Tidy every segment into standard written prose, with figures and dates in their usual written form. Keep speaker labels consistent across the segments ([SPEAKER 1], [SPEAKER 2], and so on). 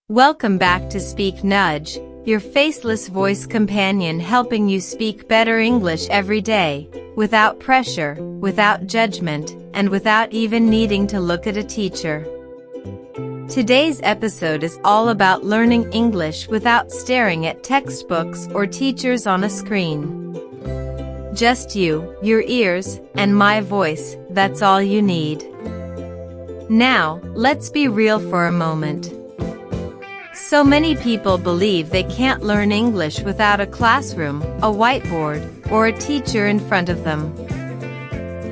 [SPEAKER 1] Welcome back to Speak Nudge, your faceless voice companion helping you speak better English every day, without pressure, without judgment, and without even needing to look at a teacher. Today's episode is all about learning English without staring at textbooks or teachers on a screen. Just you, your ears, and my voice, that's all you need. Now, let's be real for a moment. So many people believe they can't learn English without a classroom, a whiteboard, or a teacher in front of them.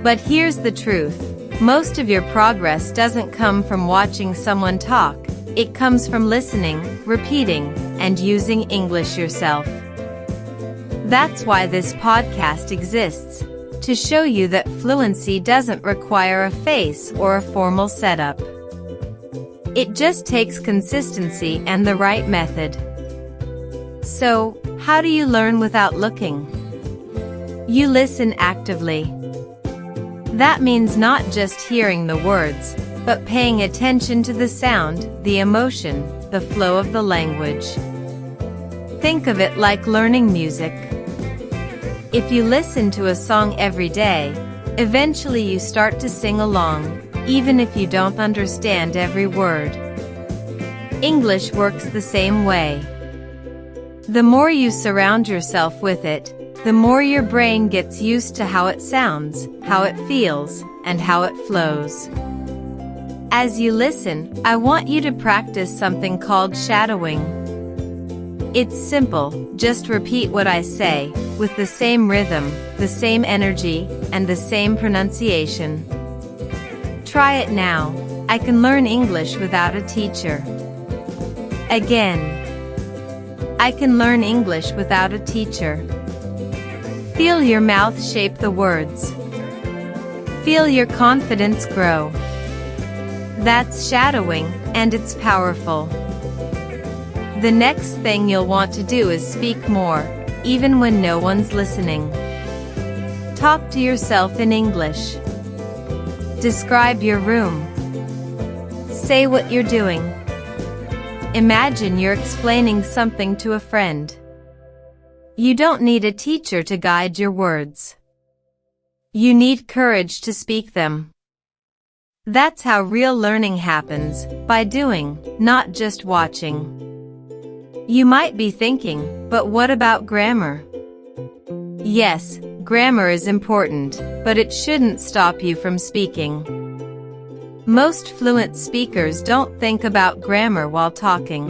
[SPEAKER 1] But here's the truth. Most of your progress doesn't come from watching someone talk. It comes from listening, repeating, and using English yourself. That's why this podcast exists, to show you that fluency doesn't require a face or a formal setup. It just takes consistency and the right method. So, how do you learn without looking? You listen actively. That means not just hearing the words, but paying attention to the sound, the emotion, the flow of the language. Think of it like learning music. If you listen to a song every day, eventually you start to sing along, even if you don't understand every word. English works the same way. The more you surround yourself with it, the more your brain gets used to how it sounds, how it feels, and how it flows. As you listen, I want you to practice something called shadowing. It's simple, just repeat what I say, with the same rhythm, the same energy, and the same pronunciation. Try it now. I can learn English without a teacher. Again. I can learn English without a teacher. Feel your mouth shape the words. Feel your confidence grow. That's shadowing, and it's powerful. The next thing you'll want to do is speak more, even when no one's listening. Talk to yourself in English. Describe your room. Say what you're doing. Imagine you're explaining something to a friend. You don't need a teacher to guide your words. You need courage to speak them. That's how real learning happens, by doing, not just watching. You might be thinking, but what about grammar? Yes, grammar is important, but it shouldn't stop you from speaking. Most fluent speakers don't think about grammar while talking.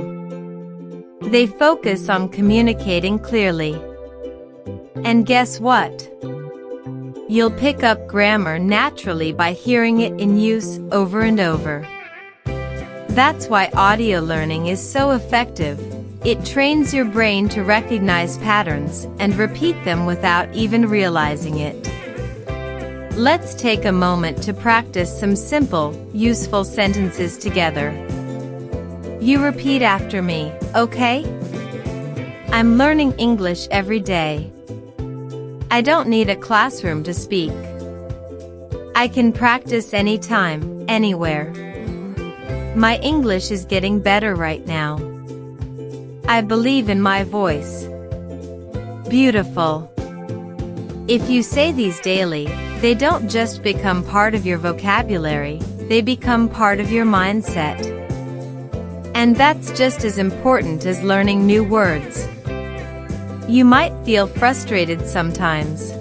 [SPEAKER 1] They focus on communicating clearly. And guess what? You'll pick up grammar naturally by hearing it in use over and over. That's why audio learning is so effective. It trains your brain to recognize patterns and repeat them without even realizing it. Let's take a moment to practice some simple, useful sentences together. You repeat after me, okay? I'm learning English every day. I don't need a classroom to speak. I can practice anytime, anywhere. My English is getting better right now. I believe in my voice. Beautiful. If you say these daily, they don't just become part of your vocabulary, they become part of your mindset. And that's just as important as learning new words. You might feel frustrated sometimes.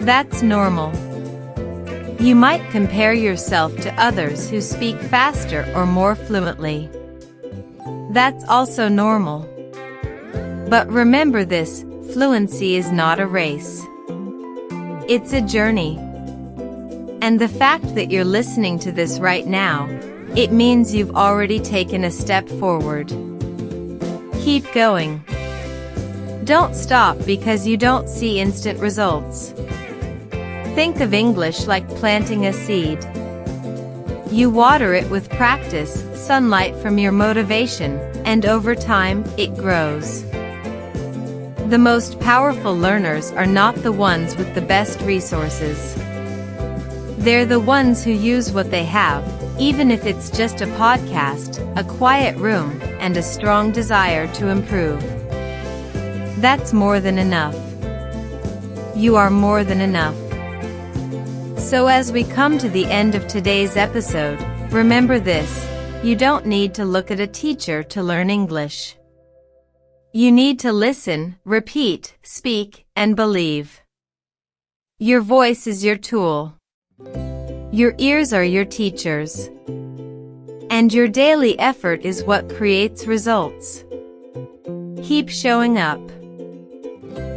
[SPEAKER 1] That's normal. You might compare yourself to others who speak faster or more fluently. That's also normal. But remember this, fluency is not a race. It's a journey. And the fact that you're listening to this right now, it means you've already taken a step forward. Keep going. Don't stop because you don't see instant results. Think of English like planting a seed. You water it with practice, sunlight from your motivation, and over time, it grows. The most powerful learners are not the ones with the best resources. They're the ones who use what they have, Even if it's just a podcast, a quiet room, and a strong desire to improve. That's more than enough. You are more than enough. So as we come to the end of today's episode, remember this: you don't need to look at a teacher to learn English. You need to listen, repeat, speak, and believe. Your voice is your tool. Your ears are your teachers. And your daily effort is what creates results. Keep showing up.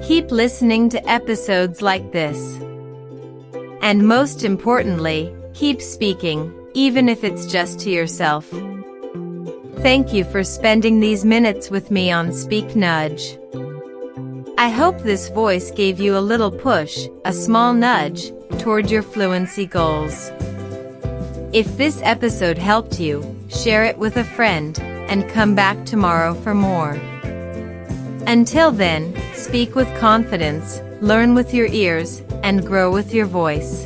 [SPEAKER 1] Keep listening to episodes like this. And most importantly, keep speaking, even if it's just to yourself. Thank you for spending these minutes with me on Speak Nudge. I hope this voice gave you a little push, a small nudge, toward your fluency goals. If this episode helped you, share it with a friend, and come back tomorrow for more. Until then, speak with confidence, learn with your ears, and grow with your voice.